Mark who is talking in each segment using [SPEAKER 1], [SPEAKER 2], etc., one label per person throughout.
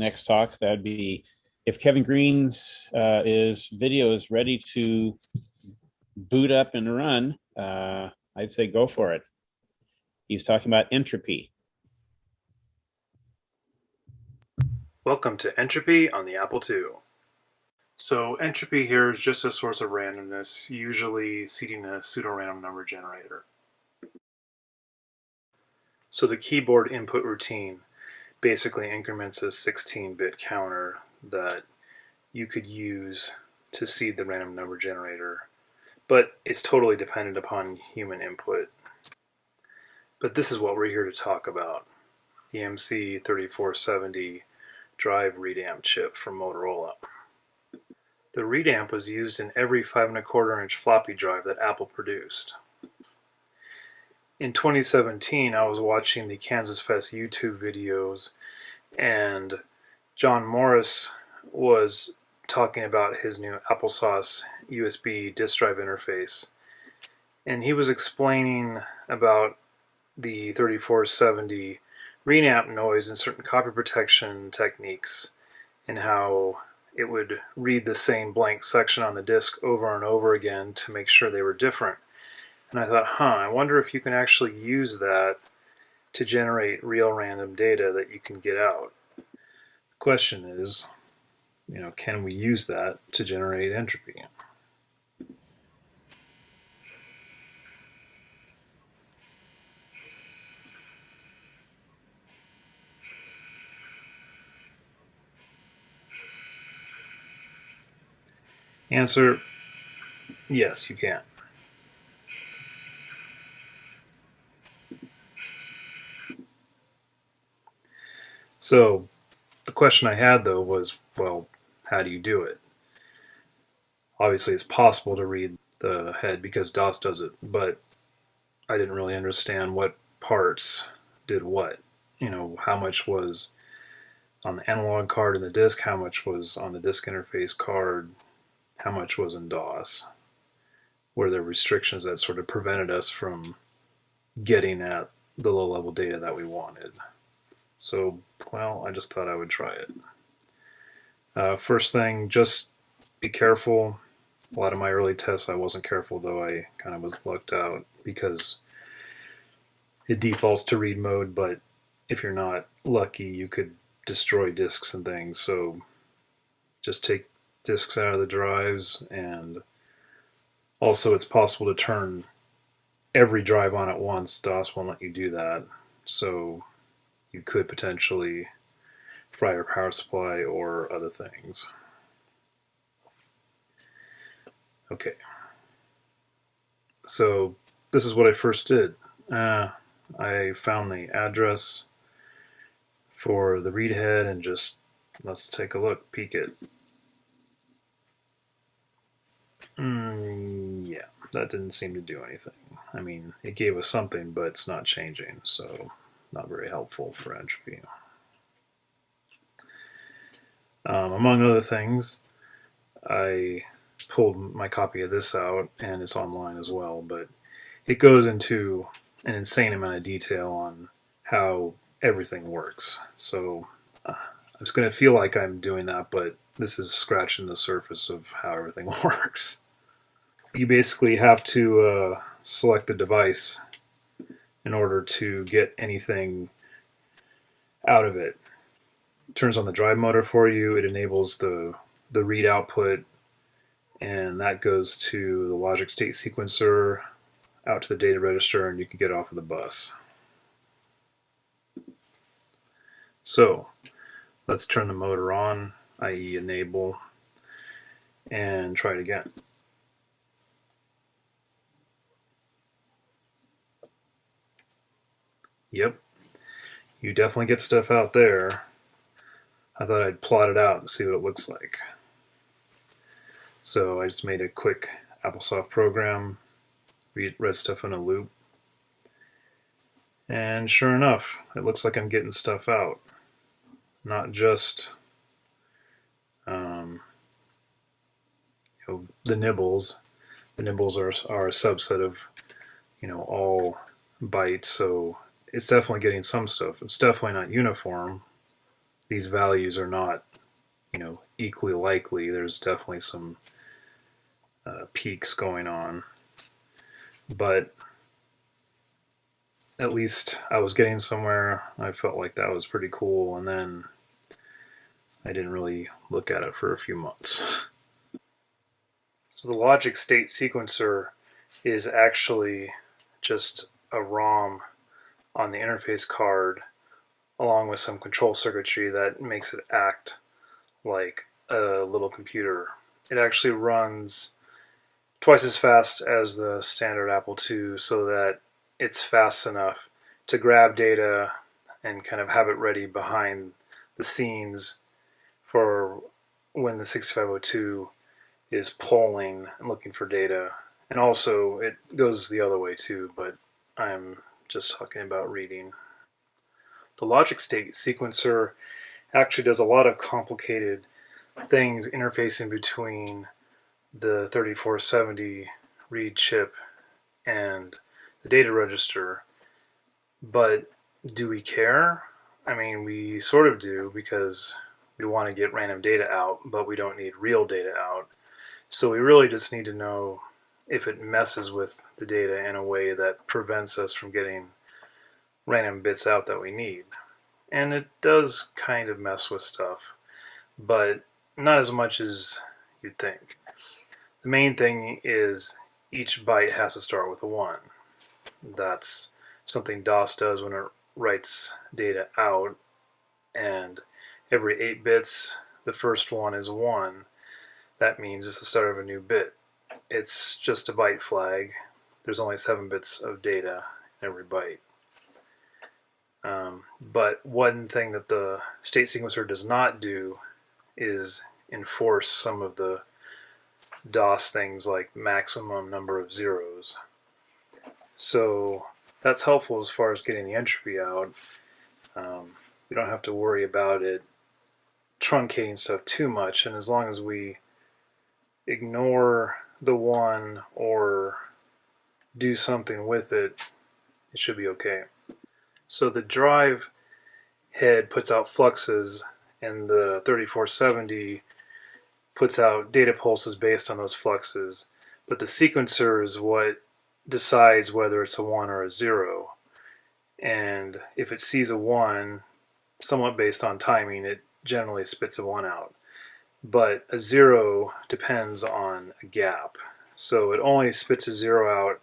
[SPEAKER 1] next talk. That'd be if Kevin Greene's video is ready to boot up and run. I'd say go for it. He's talking about entropy.
[SPEAKER 2] Welcome to Entropy on the Apple II. So entropy here is just a source of randomness, usually seeding a pseudo-random number generator. So the keyboard input routine basically increments a 16-bit counter that you could use to seed the random number generator, but it's totally dependent upon human input. But this is what we're here to talk about, the MC3470 drive readamp chip from Motorola. The readamp was used in every 5¼ inch floppy drive that Apple produced. In 2017, I was watching the KansasFest YouTube videos, and John Morris was talking about his new applesauce USB disk drive interface, and he was explaining about the 3470 readamp noise and certain copy protection techniques, and how it would read the same blank section on the disk over and over again to make sure they were different. And I thought, I wonder if you can actually use that to generate real random data that you can get out. The question is, can we use that to generate entropy? Answer, yes, you can. So the question I had, though, was, well, how do you do it? Obviously, it's possible to read the head because DOS does it, but I didn't really understand what parts did what. How much was on the analog card in the disk, how much was on the disk interface card, how much was in DOS. Were there restrictions that sort of prevented us from getting at the low-level data that we wanted? So, well, I just thought I would try it. First thing, just be careful. A lot of my early tests I wasn't careful, though I kind of was lucked out because it defaults to read mode, but if you're not lucky, you could destroy disks and things. So just take disks out of the drives, and also it's possible to turn every drive on at once. DOS won't let you do that, so you could potentially fry your power supply or other things. Okay, so this is what I first did. I found the address for the read head and just let's take a look, peek it. Yeah, that didn't seem to do anything. I mean, it gave us something, but it's not changing, so not very helpful for entropy. Among other things, I pulled my copy of this out, and it's online as well, but it goes into an insane amount of detail on how everything works. So I'm just going to feel like I'm doing that, but this is scratching the surface of how everything works. You basically have to select the device in order to get anything out of it. It turns on the drive motor for you. It enables the read output, and that goes to the logic state sequencer, out to the data register, and you can get off of the bus. So let's turn the motor on, i.e. enable, and try it again. Yep, you definitely get stuff out there. I thought I'd plot it out and see what it looks like. So I just made a quick AppleSoft program, read stuff in a loop, and sure enough, it looks like I'm getting stuff out. Not just the nibbles. The nibbles are a subset of all bytes, so it's definitely getting some stuff. It's definitely not uniform, these values are not, equally likely. There's definitely some peaks going on, but at least I was getting somewhere. I felt like that was pretty cool, and then I didn't really look at it for a few months. So the logic state sequencer is actually just a ROM on the interface card along with some control circuitry that makes it act like a little computer. It actually runs twice as fast as the standard Apple II so that it's fast enough to grab data and kind of have it ready behind the scenes for when the 6502 is polling and looking for data. And also it goes the other way too, but I'm just talking about reading. The logic state sequencer actually does a lot of complicated things interfacing between the 3470 read chip and the data register. But do we care? I mean, we sort of do because we want to get random data out, but we don't need real data out. So we really just need to know if it messes with the data in a way that prevents us from getting random bits out that we need. And it does kind of mess with stuff, but not as much as you'd think. The main thing is each byte has to start with a 1. That's something DOS does when it writes data out, and every 8 bits, the first one is 1. That means it's the start of a new bit. It's just a byte flag. There's only 7 bits of data in every byte. But one thing that the state sequencer does not do is enforce some of the DOS things like maximum number of zeros. So that's helpful as far as getting the entropy out. We don't have to worry about it truncating stuff too much, and as long as we ignore the 1 or do something with it, it should be okay. So the drive head puts out fluxes, and the 3470 puts out data pulses based on those fluxes. But the sequencer is what decides whether it's a 1 or a 0. And if it sees a 1, somewhat based on timing, it generally spits a 1 out. But a 0 depends on a gap. So it only spits a 0 out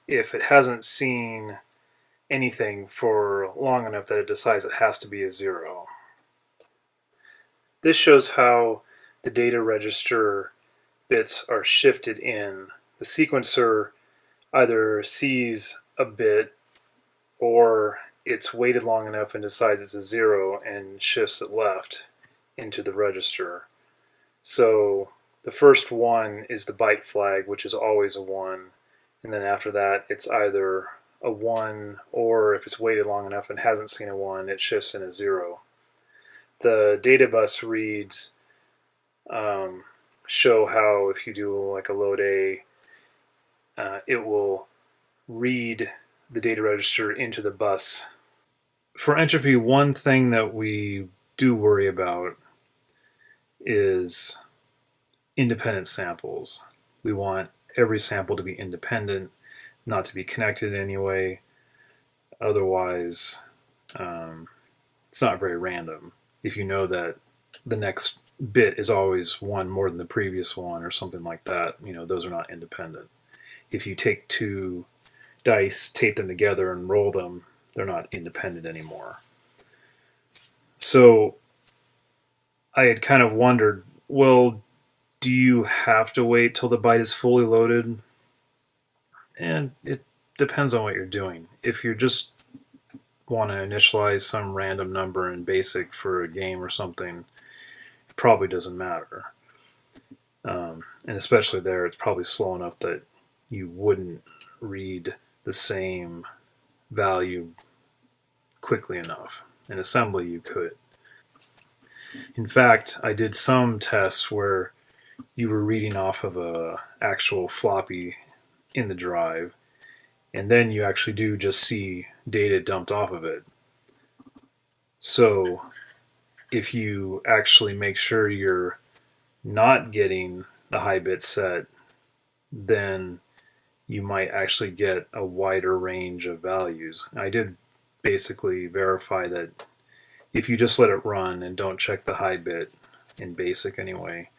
[SPEAKER 2] if it hasn't seen anything for long enough that it decides it has to be a 0. This shows how the data register bits are shifted in. The sequencer either sees a bit or it's waited long enough and decides it's a 0 and shifts it left into the register. So the first 1 is the byte flag, which is always a 1, and then after that it's either a 1, or if it's waited long enough and hasn't seen a 1, it shifts in a 0. The data bus reads show how if you do like a load A, it will read the data register into the bus. For entropy, one thing that we do worry about is independent samples. We want every sample to be independent, not to be connected in any way. Otherwise, it's not very random. If you know that the next bit is always 1 more than the previous one or something like that, those are not independent. If you take 2 dice, tape them together, and roll them, they're not independent anymore. So I had kind of wondered, well, do you have to wait till the byte is fully loaded? And it depends on what you're doing. If you just want to initialize some random number in BASIC for a game or something, it probably doesn't matter. And especially there, it's probably slow enough that you wouldn't read the same value quickly enough. In assembly, you could. In fact, I did some tests where you were reading off of a actual floppy in the drive, and then you actually do just see data dumped off of it. So if you actually make sure you're not getting the high bit set, then you might actually get a wider range of values. I did basically verify that if you just let it run and don't check the high bit in basic anyway,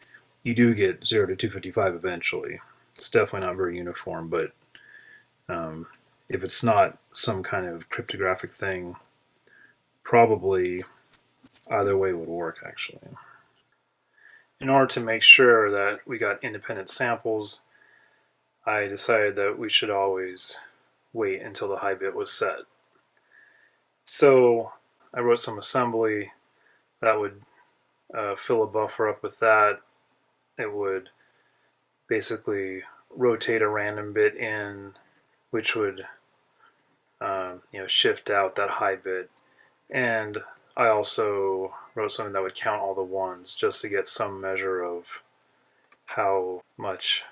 [SPEAKER 2] you do get 0 to 255 eventually. It's definitely not very uniform, but if it's not some kind of cryptographic thing, probably either way would work actually. In order to make sure that we got independent samples, I decided that we should always wait until the high bit was set. So I wrote some assembly that would fill a buffer up with that. It would basically rotate a random bit in, which would shift out that high bit. And I also wrote something that would count all the ones just to get some measure of how much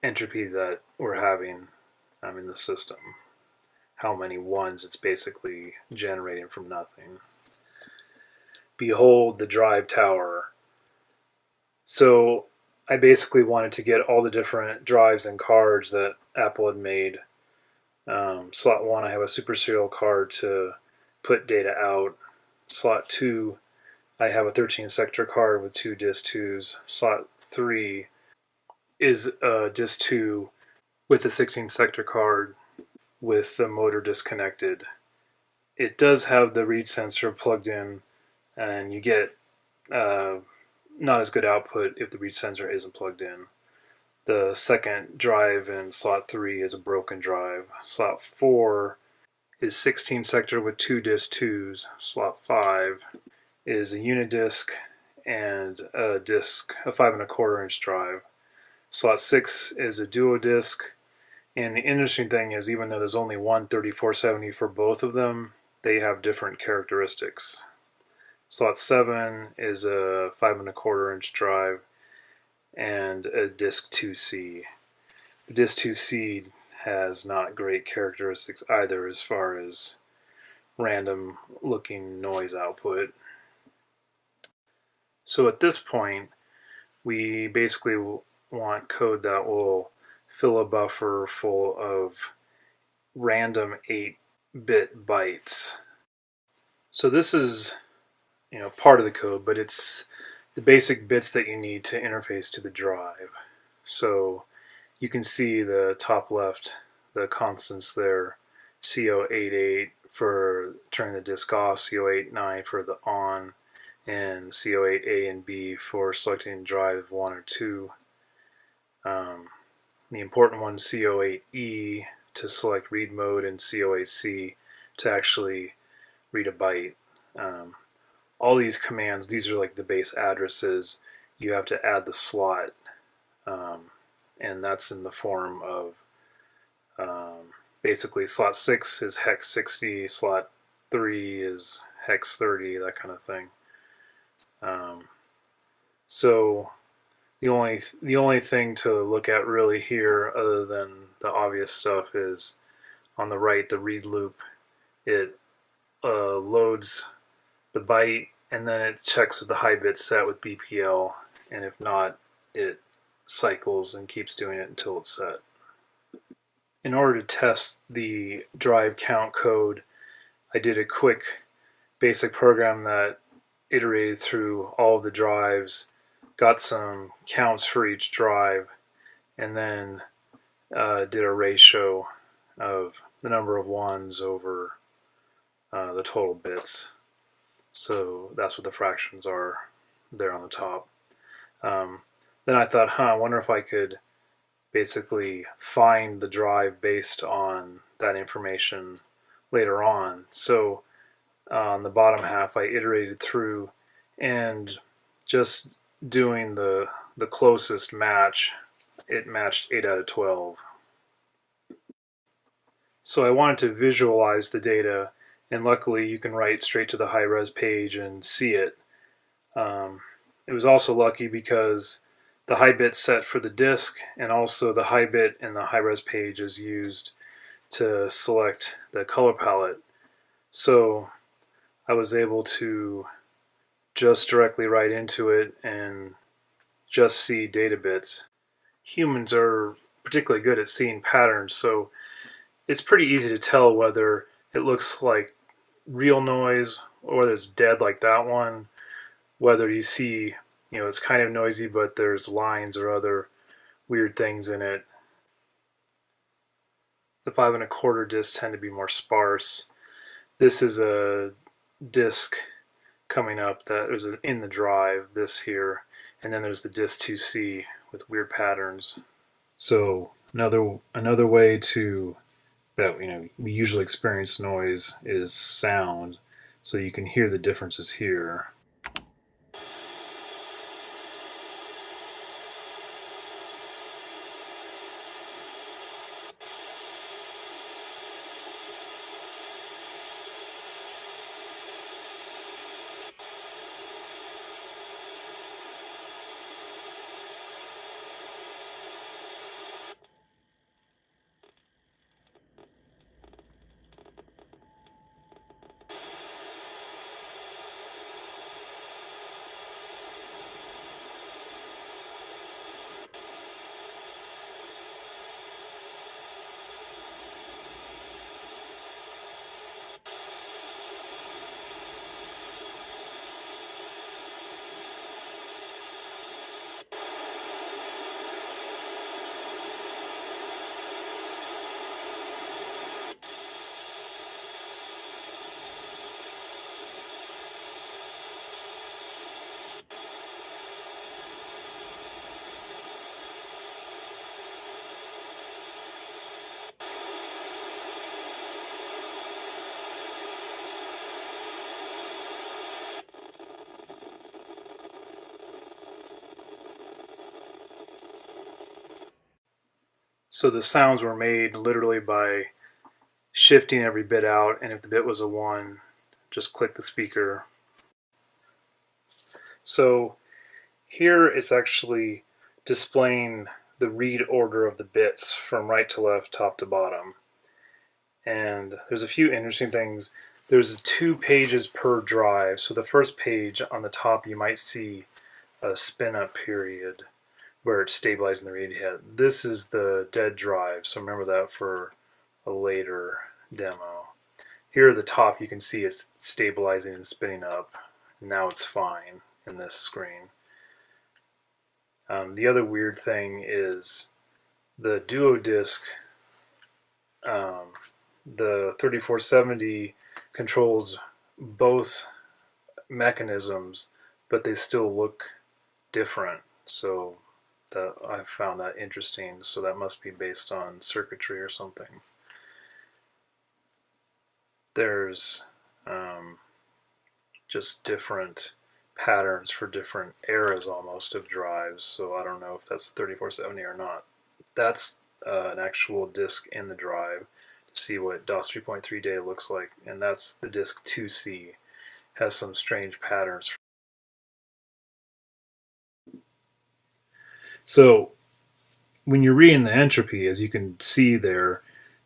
[SPEAKER 2] entropy that we're having in the system. How many ones it's basically generating from nothing. Behold the drive tower. So I basically wanted to get all the different drives and cards that Apple had made. Slot 1, I have a super serial card to put data out. Slot 2, I have a 13 sector card with 2 disk 2s. Slot 3 is a disk 2 with a 16 sector card with the motor disconnected. It does have the read sensor plugged in, and you get not as good output if the read sensor isn't plugged in. The second drive in slot 3 is a broken drive. Slot 4 is 16 sector with 2 disk 2s. Slot 5 is a unidisc and a 5.25" drive. Slot 6 is a duodisc. And the interesting thing is, even though there's only one 3470 for both of them, they have different characteristics. Slot 7 is a 5.25" drive and a disk 2C. The disk 2C has not great characteristics either as far as random looking noise output. So at this point, we basically want code that will fill a buffer full of random 8-bit bytes. So this is part of the code, but it's the basic bits that you need to interface to the drive. So you can see the top left, the constants there, CO88 for turning the disk off, CO89 for the on, and CO8A and B for selecting drive 1 or 2. The important one, CO8E, to select read mode, and CO8C to actually read a byte. All these commands, these are like the base addresses. You have to add the slot, and that's in the form of basically slot 6 is hex 60, slot 3 is hex 30, that kind of thing. So the only thing to look at really here, other than the obvious stuff, is on the right, the read loop. It loads the byte, and then it checks if the high bit's set with BPL, and if not, it cycles and keeps doing it until it's set. In order to test the drive count code, I did a quick basic program that iterated through all of the drives, got some counts for each drive, and then did a ratio of the number of ones over the total bits. So that's what the fractions are there on the top. Then I thought, I wonder if I could basically find the drive based on that information later on. So on the bottom half, I iterated through, and just doing the closest match, it matched 8 out of 12. So I wanted to visualize the data, and luckily you can write straight to the high-res page and see it. It was also lucky because the high bit set for the disk, and also the high bit in the high-res page is used to select the color palette. So I was able to just directly right into it and just see data bits. Humans are particularly good at seeing patterns, so it's pretty easy to tell whether it looks like real noise or whether it's dead like that one, whether you see, it's kind of noisy but there's lines or other weird things in it. The 5 1/4 discs tend to be more sparse. This is a disc coming up that is in the drive, this here, and then there's the disc 2C with weird patterns. So another way to that we usually experience noise is sound, so you can hear the differences here. So the sounds were made literally by shifting every bit out, and if the bit was a 1, just click the speaker. So here it's actually displaying the read order of the bits from right to left, top to bottom. And there's a few interesting things. There's 2 pages per drive. So the first page on the top, you might see a spin up period where it's stabilizing the read head. This is the dead drive, so remember that for a later demo. Here at the top, you can see it's stabilizing and spinning up. Now it's fine in this screen. The other weird thing is the duo disc, the 3470 controls both mechanisms, but they still look different. So I found that interesting. So that must be based on circuitry or something. There's just different patterns for different eras almost of drives. So I don't know if that's 3470 or not. That's an actual disk in the drive to see what DOS 3.3 data looks like, and that's the disk 2C. Has some strange patterns. So when you're reading the entropy, as you can see there,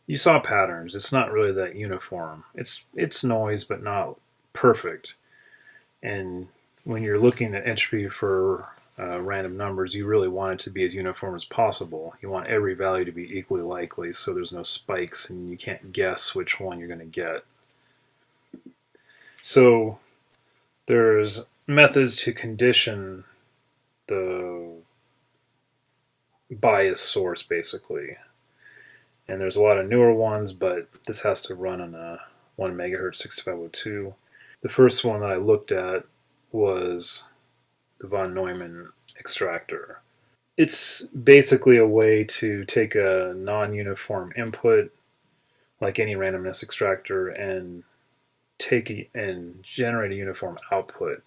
[SPEAKER 2] you saw patterns. It's not really that uniform. It's noise, but not perfect. And when you're looking at entropy for random numbers, you really want it to be as uniform as possible. You want every value to be equally likely, so there's no spikes and you can't guess which one you're going to get. So there's methods to condition the bias source, basically. And there's a lot of newer ones, but this has to run on a 1 megahertz 6502. The first one that I looked at was the von Neumann extractor. It's basically a way to take a non-uniform input, like any randomness extractor, and generate a uniform output.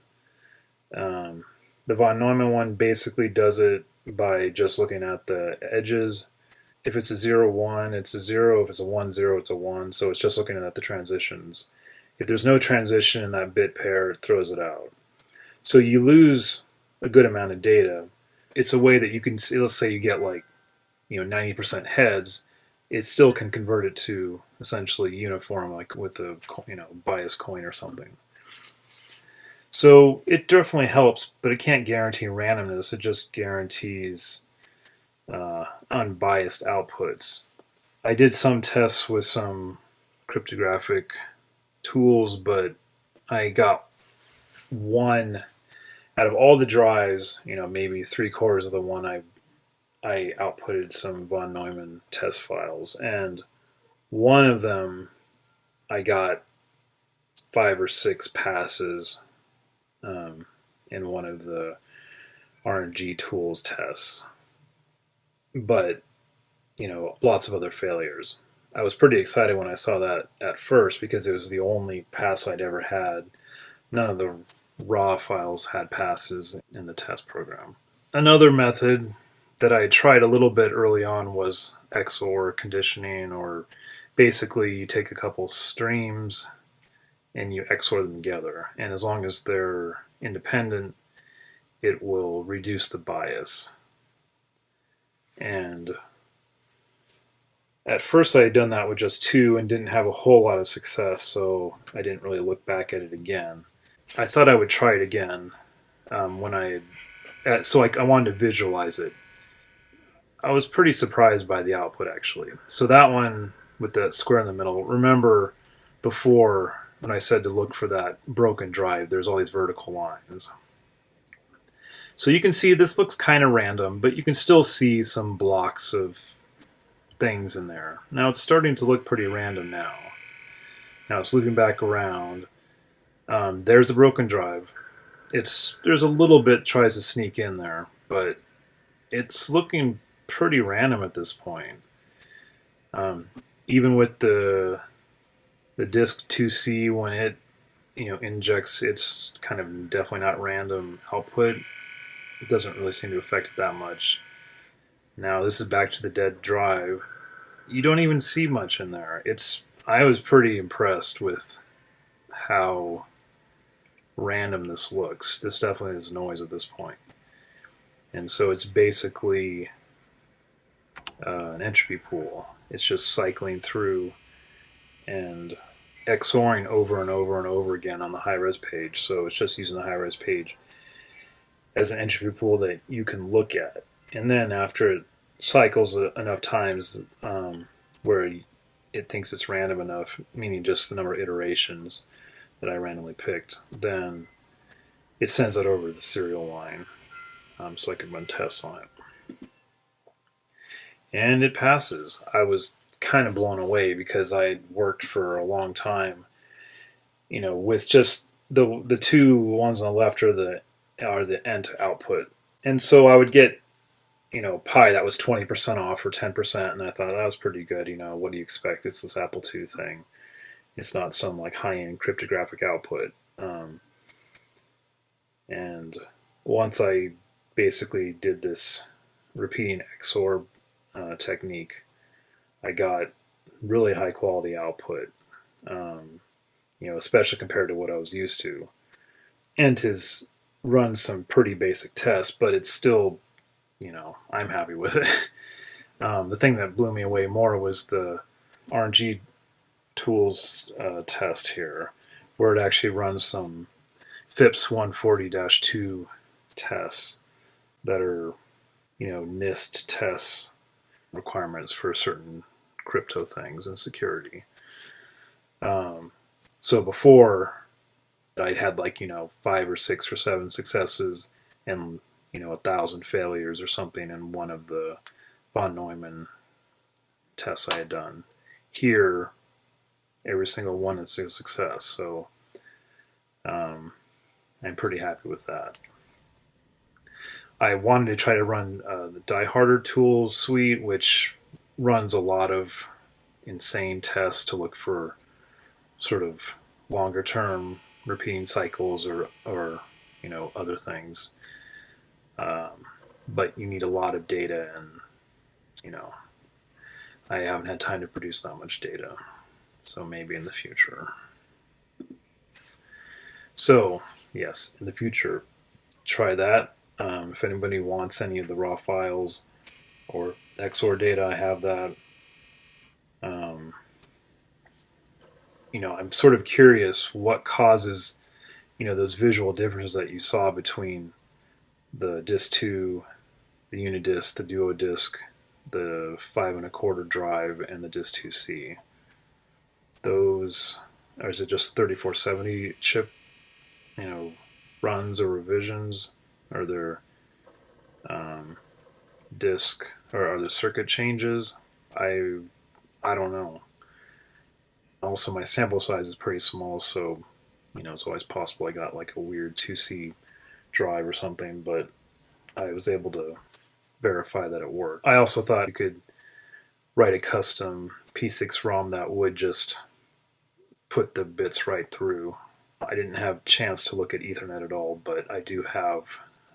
[SPEAKER 2] The von Neumann one basically does it by just looking at the edges. If it's a 0, 1, it's a 0. If it's a 1, 0, it's a 1. So it's just looking at the transitions. If there's no transition in that bit pair, it throws it out. So you lose a good amount of data. It's a way that you can, let's say you get 90% heads, it still can convert it to essentially uniform, like with a bias coin or something. So it definitely helps, but it can't guarantee randomness. It just guarantees unbiased outputs. I did some tests with some cryptographic tools, but I got one out of all the drives, maybe 3/4 of the one I outputted some von Neumann test files, and one of them I got 5 or 6 passes in one of the RNG tools tests, but lots of other failures. I was pretty excited when I saw that at first because it was the only pass I'd ever had. None of the raw files had passes in the test program. Another method that I tried a little bit early on was XOR conditioning, or basically you take a couple streams and you XOR them together. And as long as they're independent, it will reduce the bias. And at first I had done that with just 2 and didn't have a whole lot of success, so I didn't really look back at it again. I thought I would try it again when I wanted to visualize it. I was pretty surprised by the output, actually. So that one with the square in the middle, remember before when I said to look for that broken drive, there's all these vertical lines. So you can see this looks kind of random, but you can still see some blocks of things in there. Now it's starting to look pretty random now. Now it's looping back around. There's the broken drive. There's a little bit tries to sneak in there, but it's looking pretty random at this point. Even with the disk 2C, when it injects, it's kind of definitely not random output. It doesn't really seem to affect it that much. Now this is back to the dead drive. You don't even see much in there. I was pretty impressed with how random this looks. This definitely is noise at this point. And so it's basically an entropy pool. It's just cycling through and XORing over and over and over again on the high-res page. So it's just using the high-res page as an entropy pool that you can look at. And then after it cycles enough times where it thinks it's random enough, meaning just the number of iterations that I randomly picked, then it sends that over to the serial line so I can run tests on it. And it passes. I was kind of blown away because I worked for a long time, with just the 2 ones on the left are the ent output. And so I would get pi that was 20% off or 10%, and I thought that was pretty good. What do you expect? It's this Apple II thing. It's not some like high-end cryptographic output. And once I basically did this repeating XOR technique, I got really high quality output, especially compared to what I was used to. Ent runs some pretty basic tests, but it's still, I'm happy with it. The thing that blew me away more was the RNG tools test here, where it actually runs some FIPS 140-2 tests that are, NIST tests requirements for certain crypto things and security. So before, I'd had 5 or 6 or 7 successes and 1,000 failures or something in one of the von Neumann tests I had done. Here, every single one is a success, so I'm pretty happy with that. I wanted to try to run the Die Harder tools suite, which runs a lot of insane tests to look for sort of longer term repeating cycles or other things. But you need a lot of data, and I haven't had time to produce that much data, so maybe in the future. So yes, in the future, try that. If anybody wants any of the raw files or XOR data, I have that. I'm sort of curious what causes those visual differences that you saw between the disc 2, the unidisc, the duo disc, the 5 1/4 drive, and the disc 2C. Those, or is it just 3470 chip, runs or revisions? Are there disk, or are there circuit changes? I I don't know. Also, my sample size is pretty small, so it's always possible I got like a weird 2C drive or something, but I was able to verify that it worked. I also thought you could write a custom P6 ROM that would just put the bits right through. I didn't have a chance to look at Ethernet at all, but I do have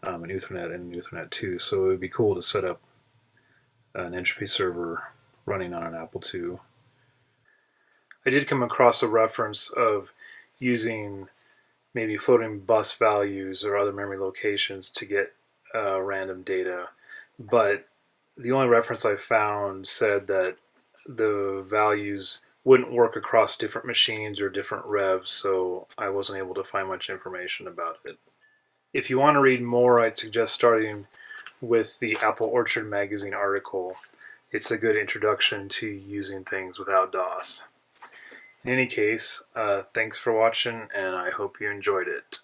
[SPEAKER 2] an Ethernet and an Ethernet 2, so it would be cool to set up an Entropy server running on an Apple II. I did come across a reference of using maybe floating bus values or other memory locations to get random data, but the only reference I found said that the values wouldn't work across different machines or different revs, so I wasn't able to find much information about it. If you want to read more, I'd suggest starting with the Apple Orchard magazine article. It's a good introduction to using things without DOS. In any case, thanks for watching, and I hope you enjoyed it.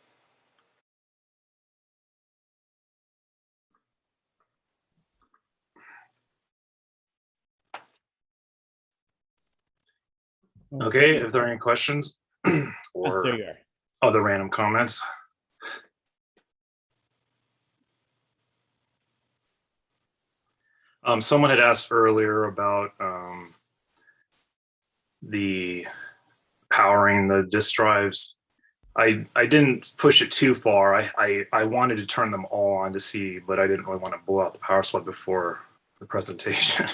[SPEAKER 2] Okay, if there are any questions or
[SPEAKER 1] There you are.
[SPEAKER 2] other random comments. Someone had asked earlier about the powering the disk drives. I didn't push it too far. I wanted to turn them all on to see, but I didn't really want to blow out the power supply before the presentation.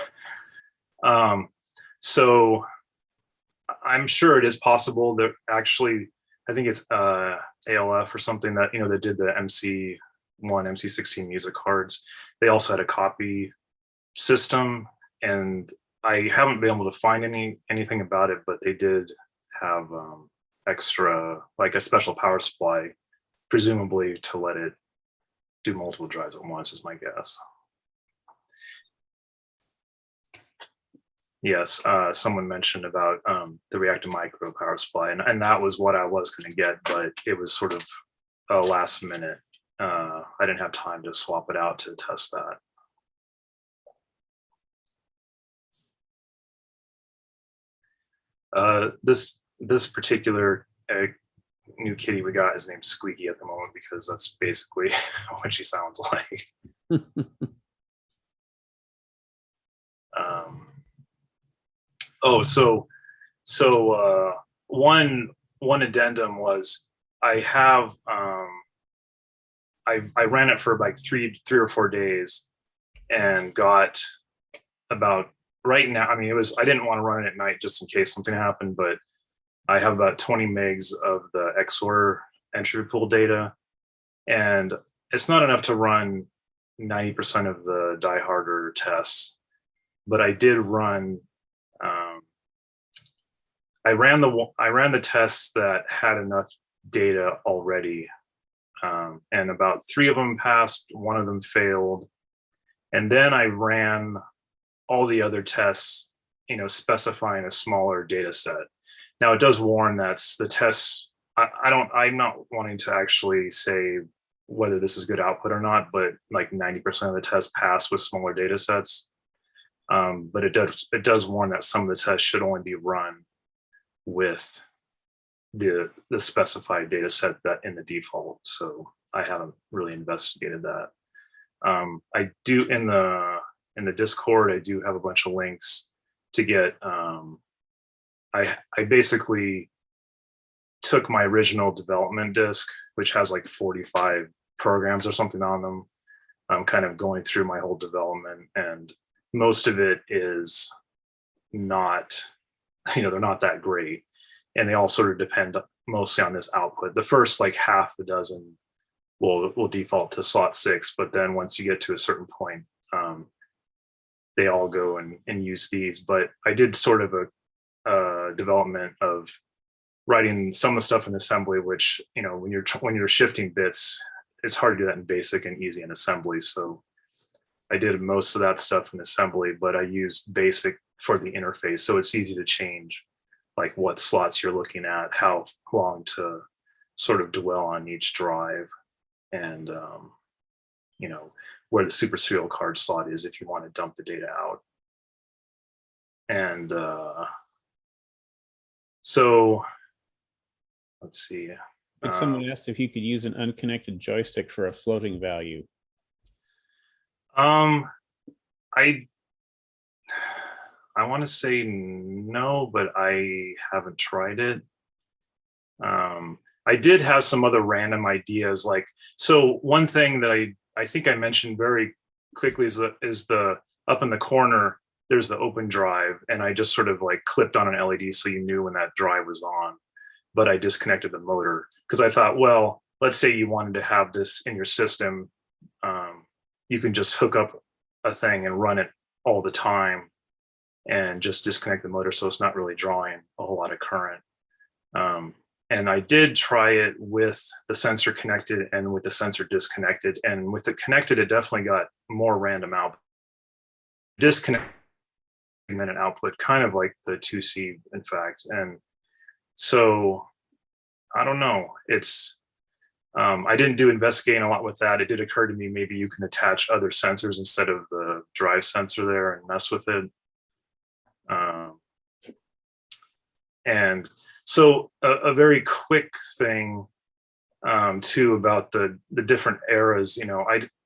[SPEAKER 2] So I'm sure it is possible that actually, I think it's ALF or something that, that did the MC1, MC16 music cards. They also had a copy system, and I haven't been able to find anything about it, but they did have extra, like a special power supply, presumably to let it do multiple drives at once, is my guess. Yes, someone mentioned about the Reactive Micro power supply, and that was what I was going to get, but it was sort of a last minute. I didn't have time to swap it out to test that. This particular new kitty we got is named Squeaky at the moment because that's basically what she sounds like. One addendum was I have I ran it for like three or 4 days and got about right now. I mean, I didn't want to run it at night just in case something happened, but I have about 20 megs of the XOR entropy pool data, and it's not enough to run 90% of the Die Harder tests, but I did run. I ran the tests that had enough data already, and about 3 of them passed, 1 of them failed, and then I ran all the other tests, specifying a smaller data set. Now it does warn that's the tests. I'm not wanting to actually say whether this is good output or not, but like 90% of the tests pass with smaller data sets. But it does warn that some of the tests should only be run with the specified data set that in the default. So I haven't really investigated that. I do in the Discord, I do have a bunch of links to get. I basically took my original development disk, which has like 45 programs or something on them. I'm kind of going through my whole development, and most of it is not, they're not that great, and they all sort of depend mostly on this output. The first like half a dozen will default to slot 6, but then once you get to a certain point, they all go and use these. But I did sort of a development of writing some of the stuff in assembly, which, you know, when you're shifting bits, it's hard to do that in basic and easy in assembly. So I did most of that stuff in assembly, but I used basic for the interface. So it's easy to change like what slots you're looking at, how long to sort of dwell on each drive, and you know, where the super serial card slot is if you want to dump the data out. And so let's see.
[SPEAKER 1] But someone asked if you could use an unconnected joystick for a floating value.
[SPEAKER 2] I want to say no, but I haven't tried it. I did have some other random ideas, like, so one thing that I think I mentioned very quickly is the up in the corner, there's the open drive, and I just sort of like clipped on an LED so you knew when that drive was on, but I disconnected the motor because I thought, well, let's say you wanted to have this in your system, you can just hook up a thing and run it all the time and just disconnect the motor so it's not really drawing a whole lot of current. And I did try it with the sensor connected and with the sensor disconnected. And with it connected, it definitely got more random output. Disconnected and then an output, kind of like the 2C, in fact. And so I don't know. It's I didn't do investigating a lot with that. It did occur to me maybe you can attach other sensors instead of the drive sensor there and mess with it. And so a very quick thing too about the different eras, you know,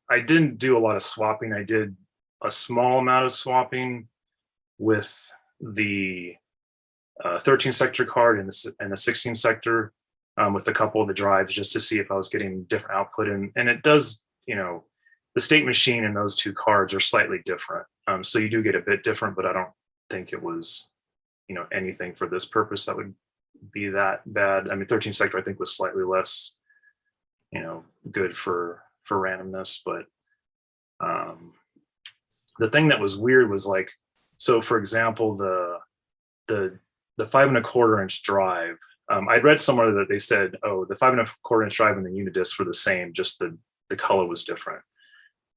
[SPEAKER 2] I didn't do a lot of swapping. I did a small amount of swapping with the 13 sector card and the 16 sector with a couple of the drives just to see if I was getting different output. And it does, you know, the state machine and those two cards are slightly different. So you do get a bit different, but I don't think it was, you know, anything for this purpose that would be that bad. I mean, 13 sector I think was slightly less, you know, good for randomness, but the thing that was weird was like, so for example, the 5¼ inch drive, I'd read somewhere that they said, oh, the 5¼ inch drive and the Unidisc were the same, just the color was different.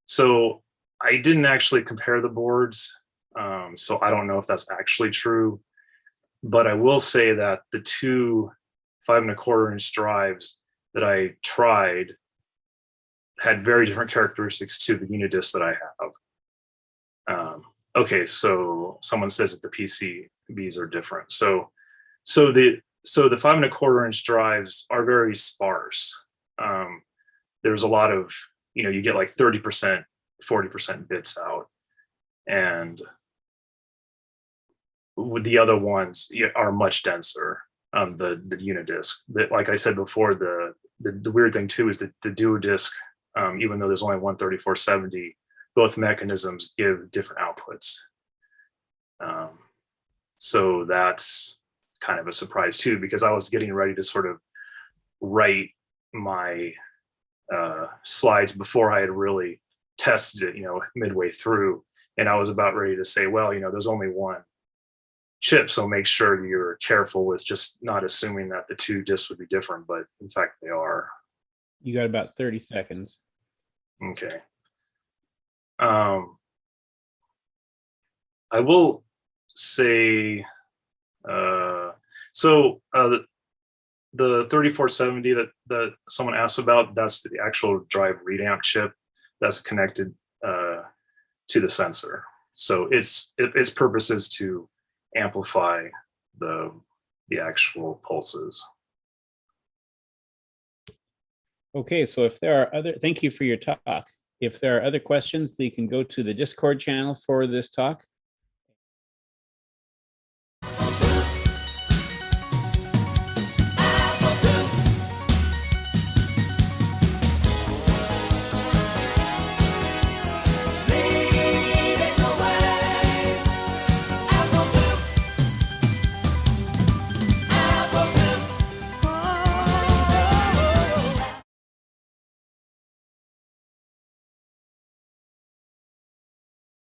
[SPEAKER 2] So I didn't actually compare the boards, so I don't know if that's actually true. But I will say that the two 5¼ inch drives that I tried had very different characteristics to the Unidisc that I have. Okay, so someone says that the PCBs are different. So the 5¼ inch drives are very sparse. There's a lot of, you know, you get like 30%, 40% bits out, and with the other ones are much denser. The Unidisc, like I said before, the weird thing too is that the duodisc, even though there's only one 3470, both mechanisms give different outputs. So that's kind of a surprise too, because I was getting ready to sort of write my slides before I had really tested it, you know, midway through, and I was about ready to say, well, you know, there's only one chip, so make sure you're careful with just not assuming that the two discs would be different, but in fact they are.
[SPEAKER 1] You got about 30 seconds.
[SPEAKER 2] Okay. I will say, the 3470 that someone asked about, that's the actual drive read amp chip that's connected to the sensor. So its purpose is to amplify the actual pulses.
[SPEAKER 1] Okay, so if there are other, thank you for your talk. If there are other questions, you can go to the Discord channel for this talk.